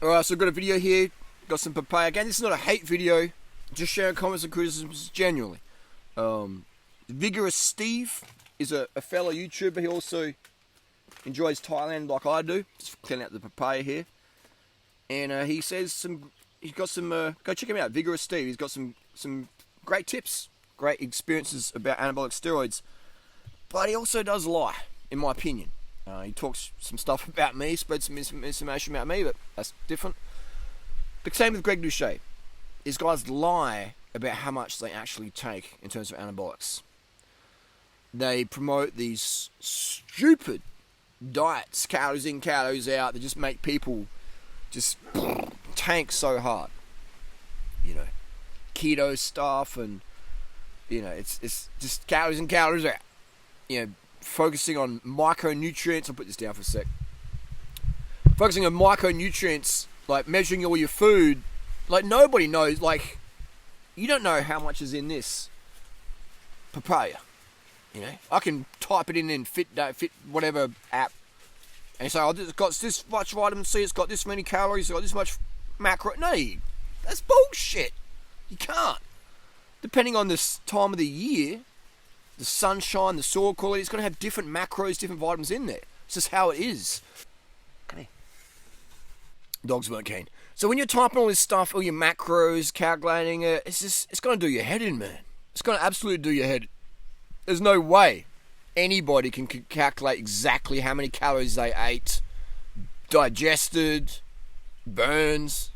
Alright, so I've got a video here. Got some papaya. Again, this is not a hate video. Just sharing comments and criticisms genuinely. Vigorous Steve is a fellow YouTuber. He also enjoys Thailand like I do. Just cleaning out the papaya here. And he says he's got some, go check him out, Vigorous Steve. He's got some great tips, great experiences about anabolic steroids. But he also does lie, in my opinion. He talks some stuff about me, spreads some misinformation about me, but that's different. The same with Greg Doucette. These guys lie about how much they actually take in terms of anabolics. They promote these stupid diets, calories in, calories out, that just make people just tank so hard. You know, keto stuff, and you know, it's just calories in, calories out. You know, focusing on micronutrients. I'll put this down for a sec. Focusing on micronutrients, like measuring all your food. Like, nobody knows, like, you don't know how much is in this papaya. You know, I can type it in Fit whatever app, and say, oh, it's got this much vitamin C, it's got this many calories, it's got this much macro. No, that's bullshit. You can't. Depending on this time of the year, the sunshine, the soil quality, it's going to have different macros, different vitamins in there. It's just how it is. Come here. Dogs weren't keen. So when you're typing all this stuff, all your macros, calculating it, it's going to do your head in, man. It's going to absolutely do your head in. There's no way anybody can calculate exactly how many calories they ate, digested, burns.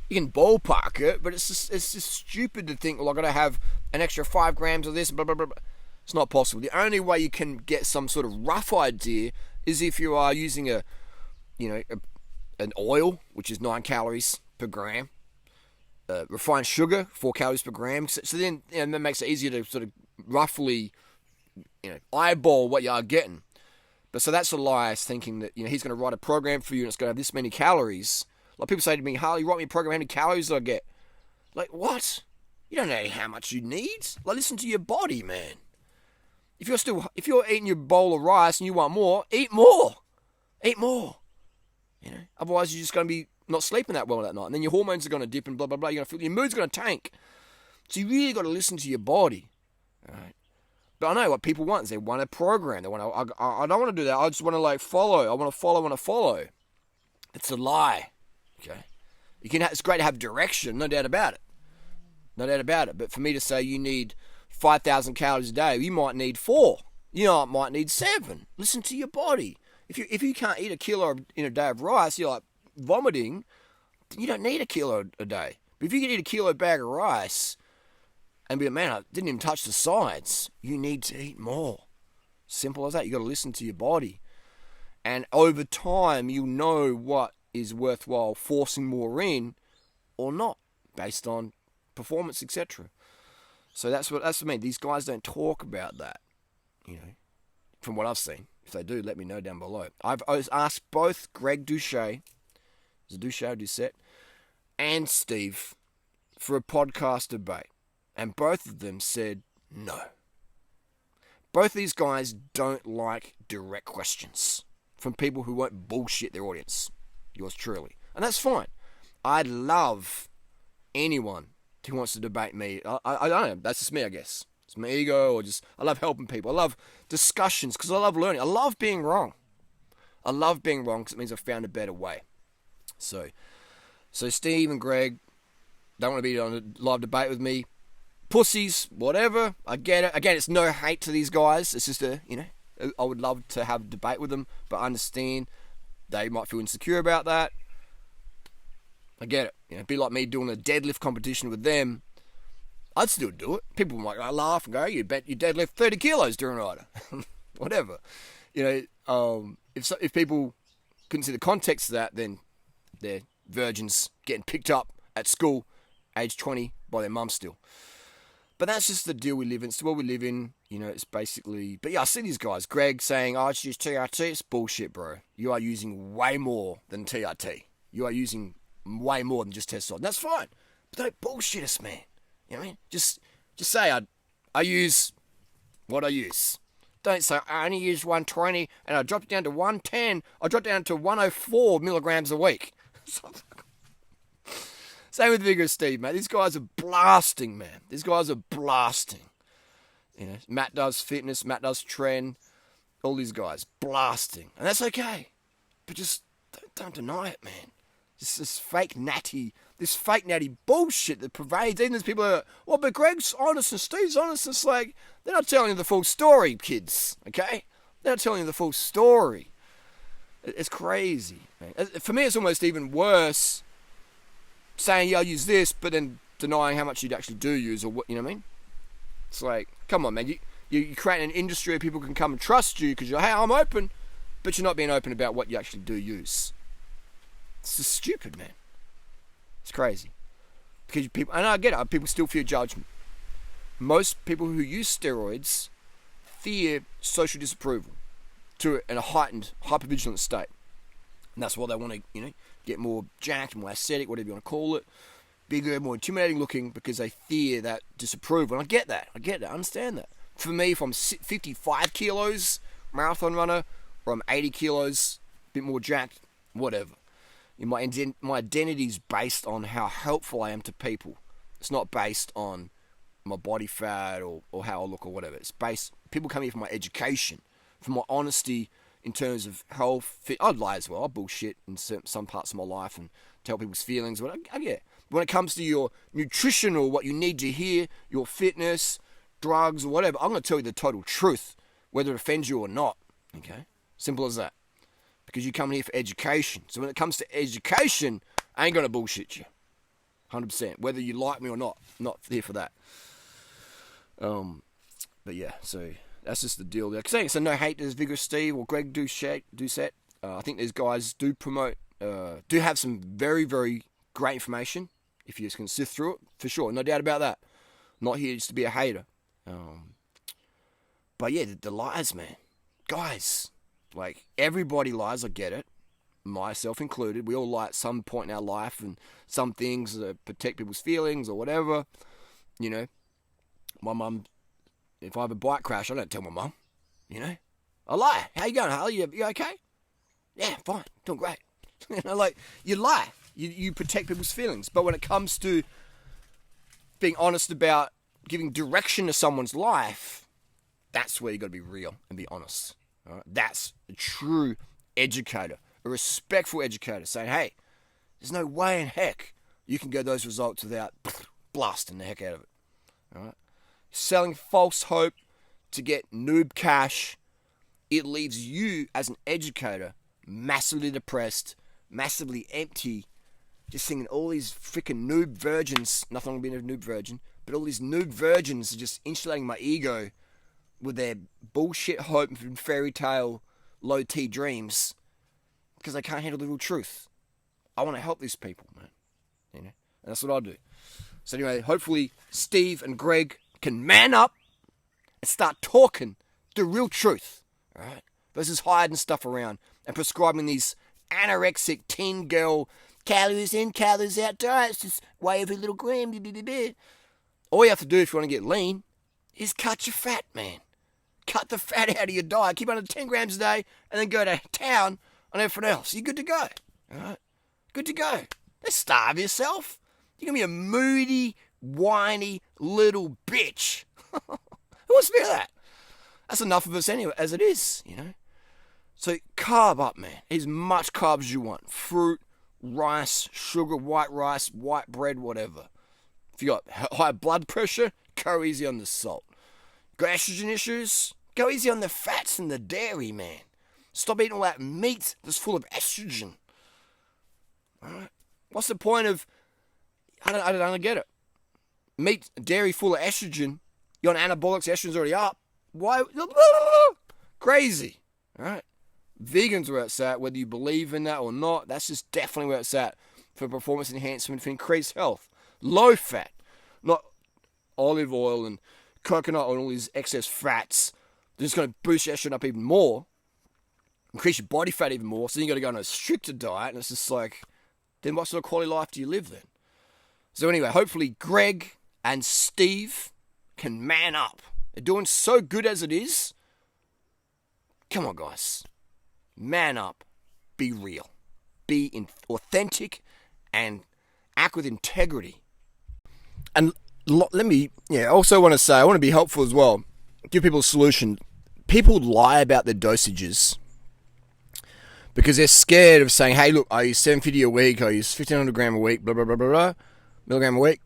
You can ballpark it, but it's just stupid to think, well, I've got to have an extra 5 grams of this, blah, blah, blah, blah. It's not possible. The only way you can get some sort of rough idea is if you are using an oil, which is 9 calories per gram, refined sugar, 4 calories per gram. So then, that makes it easier to sort of roughly, eyeball what you are getting. But so that's a lie, thinking that, he's going to write a program for you and it's going to have this many calories. Like, people say to me, Harley, write me a program, how many calories do I get? Like, what? You don't know how much you need. Like, listen to your body, man. If you're eating your bowl of rice and you want more, eat more. Eat more. Otherwise you're just going to be not sleeping that well that night. And then your hormones are going to dip and blah, blah, blah. You're going to feel your mood's going to tank. So you really got to listen to your body. All right. But I know what people want is they want a program. They want to, I don't want to do that. I just want to follow. I want to follow. It's a lie. Okay. It's great to have direction, no doubt about it. But for me to say you need 5,000 calories a day, you might need 4. Might need 7. Listen to your body. If you can't eat a kilo in a day of rice, you're like vomiting. You don't need a kilo a day. But if you can eat a kilo bag of rice and be a man, I didn't even touch the sides, you need to eat more. Simple as that. You got to listen to your body, and over time you'll know what is worthwhile forcing more in or not, based on performance, etc. So that's what I mean. These guys don't talk about that, from what I've seen. If they do, let me know down below. I've asked both Greg Doucette, is it Doucette or Doucette, and Steve for a podcast debate, and both of them said no. Both these guys don't like direct questions from people who won't bullshit their audience. Yours truly. And that's fine. I'd love anyone who wants to debate me. I don't know. That's just me, I guess. It's my ego, or just, I love helping people. I love discussions because I love learning. I love being wrong. Because it means I've found a better way. So Steve and Greg don't want to be on a live debate with me. Pussies, whatever. I get it. Again, it's no hate to these guys. It's just I would love to have a debate with them, but I understand they might feel insecure about that. I get it. It'd be like me doing a deadlift competition with them. I'd still do it. People might laugh and go, you bet you deadlift 30 kilos Durianrider. Whatever. If people couldn't see the context of that, then they're virgins getting picked up at school, age 20, by their mum still. But that's just the deal we live in. It's the world we live in. It's basically... But yeah, I see these guys. Greg saying, I just use TRT. It's bullshit, bro. You are using way more than TRT. You are using way more than just testosterone. That's fine. But don't bullshit us, man. You know what I mean? Just say, I use what I use. Don't say, I only use 120 and I dropped it down to 110. I dropped down to 104 milligrams a week. Same with Vigorous Steve, mate. These guys are blasting, man. These guys are blasting. You know, Matt does fitness, Matt does trend. All these guys blasting, and that's okay. But just don't deny it, man. This fake natty bullshit that pervades. Even there's people that are, well, but Greg's honest and Steve's honest. It's like, they're not telling you the full story, kids, okay? They're not telling you the full story. It's crazy, man. For me, it's almost even worse saying, yeah, I'll use this, but then denying how much you'd actually do use, or what, you know what I mean? It's like, come on, man. You create an industry where people can come and trust you because you're, hey, I'm open, but you're not being open about what you actually do use. It's just stupid, man. It's crazy. Because people, and I get it, people still fear judgment. Most people who use steroids fear social disapproval to in a heightened, hypervigilant state. And that's why they want to, you know, get more jacked, more aesthetic, whatever you want to call it, bigger, more intimidating looking, because they fear that disapproval. And I get that. I understand that. For me, if I'm 55 kilos, marathon runner, or I'm 80 kilos, a bit more jacked, whatever. My identity is based on how helpful I am to people. It's not based on my body fat or how I look or whatever. It's based, people come here for my education, for my honesty in terms of health, fit. I'd lie as well. I bullshit in some parts of my life and tell people's feelings. But I get it. When it comes to your nutrition or what you need to hear, your fitness, drugs or whatever, I'm going to tell you the total truth, whether it offends you or not. Okay? Simple as that. Because you come here for education. So when it comes to education, I ain't going to bullshit you. 100%. Whether you like me or not. I'm not here for that. But yeah, so that's just the deal there. So no hate to Vigorous Steve or Greg Doucette. I think these guys do promote, do have some very, very great information. If you just can sift through it, for sure. No doubt about that. Not here just to be a hater. But yeah, the lies, man. Guys, like, everybody lies, I get it. Myself included. We all lie at some point in our life, and some things protect people's feelings or whatever. You know, my mum, if I have a bike crash, I don't tell my mum. You know, I lie. How you going, Harley? You okay? Yeah, fine. Doing great. You know, like, you lie. You protect people's feelings. But when it comes to being honest about giving direction to someone's life, that's where you got to be real and be honest. All right? That's a true educator, a respectful educator, saying, hey, there's no way in heck you can get those results without blasting the heck out of it. All right? Selling false hope to get noob cash, it leaves you as an educator massively depressed, massively empty, just thinking all these freaking noob virgins, nothing wrong with being a noob virgin, but all these noob virgins are just insulating my ego with their bullshit hope and fairy tale low T dreams because they can't handle the real truth. I want to help these people, man. You know, and that's what I do. So anyway, hopefully Steve and Greg can man up and start talking the real truth, all right? Versus hiding stuff around and prescribing these anorexic teen girl calories in, calories out diets, just weigh every little gram. All you have to do if you want to get lean is cut your fat, man. Cut the fat out of your diet. Keep under 10 grams a day and then go to town on everything else. You're good to go. All right? Good to go. Don't starve yourself. You're going to be a moody, whiny little bitch. Who wants to be that? That's enough of us anyway, as it is, you know. So carb up, man. As much carbs as you want. Fruit, rice, sugar, white rice, white bread, whatever. If you got high blood pressure, go easy on the salt. Got estrogen issues? Go easy on the fats and the dairy, man. Stop eating all that meat that's full of estrogen. Alright? What's the point of... I don't get it. Meat, dairy full of estrogen. You're on anabolics, estrogen's already up. Why? Crazy. Alright? Vegans where it's at, whether you believe in that or not, that's just definitely where it's at for performance enhancement, for increased health. Low fat, not olive oil and coconut and all these excess fats. They're just going to boost your estrogen up even more, increase your body fat even more, so you got to go on a stricter diet, and it's just like, then what sort of quality life do you live then? So anyway, hopefully Greg and Steve can man up. They're doing so good as it is. Come on, guys. Man up. Be real. be authentic and act with integrity. And let me, also want to say, I want to be helpful as well. Give people a solution. People lie about their dosages because they're scared of saying, hey, look, I use 750 a week, I use 1500 gram a week, blah, blah, blah, blah, blah, milligram a week.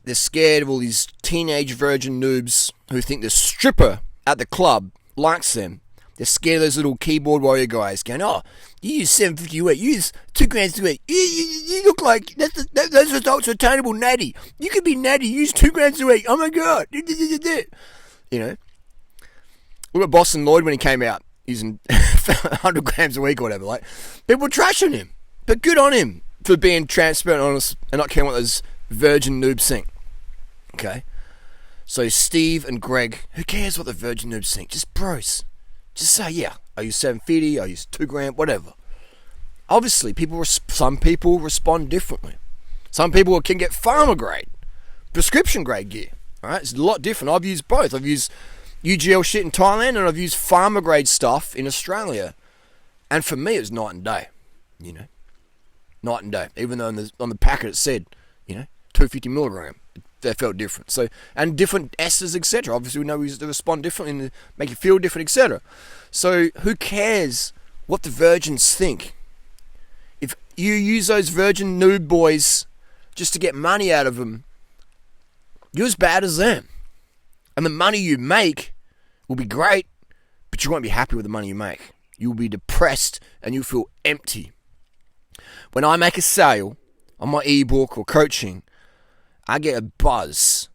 They're scared of all these teenage virgin noobs who think the stripper at the club likes them. They're scared of those little keyboard warrior guys going, oh, you use 750 a week, you use 2 grams a week. You look like those results are attainable, natty. You could be natty, use 2 grams a week. Oh my God. You know. Look at Boston Lloyd when he came out using 100 grams a week or whatever. Like, people were trashing him. But good on him for being transparent, honest, and not caring what those virgin noobs think. Okay? So Steve and Greg, who cares what the virgin noobs think? Just bros. Just say, yeah, I use 750, I use 2 grams, whatever. Obviously, some people respond differently. Some people can get farmer grade, prescription grade gear. All right? It's a lot different. I've used both. I've used UGL shit in Thailand and I've used farmer grade stuff in Australia. And for me, it was night and day. Night and day. Even though on the packet it said, 250 milligram. They felt different. So, and different S's, etc. Obviously, we know we respond differently and make you feel different, etc. So, who cares what the virgins think? If you use those virgin noob boys just to get money out of them, you're as bad as them. And the money you make will be great, but you won't be happy with the money you make. You'll be depressed and you'll feel empty. When I make a sale on my ebook or coaching, I get a buzz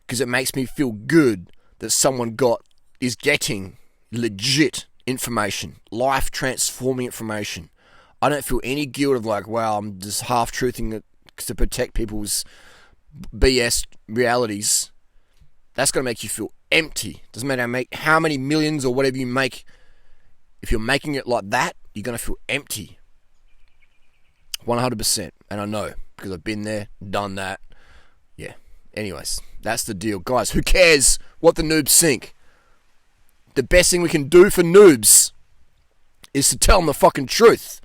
because it makes me feel good that someone is getting legit information, life-transforming information. I don't feel any guilt of like, wow, I'm just half-truthing it to protect people's BS realities. That's going to make you feel empty. Doesn't matter how many millions or whatever you make. If you're making it like that, you're going to feel empty. 100%. And I know because I've been there, done that. Yeah. Anyways, that's the deal. Guys, who cares what the noobs think? The best thing we can do for noobs is to tell them the fucking truth.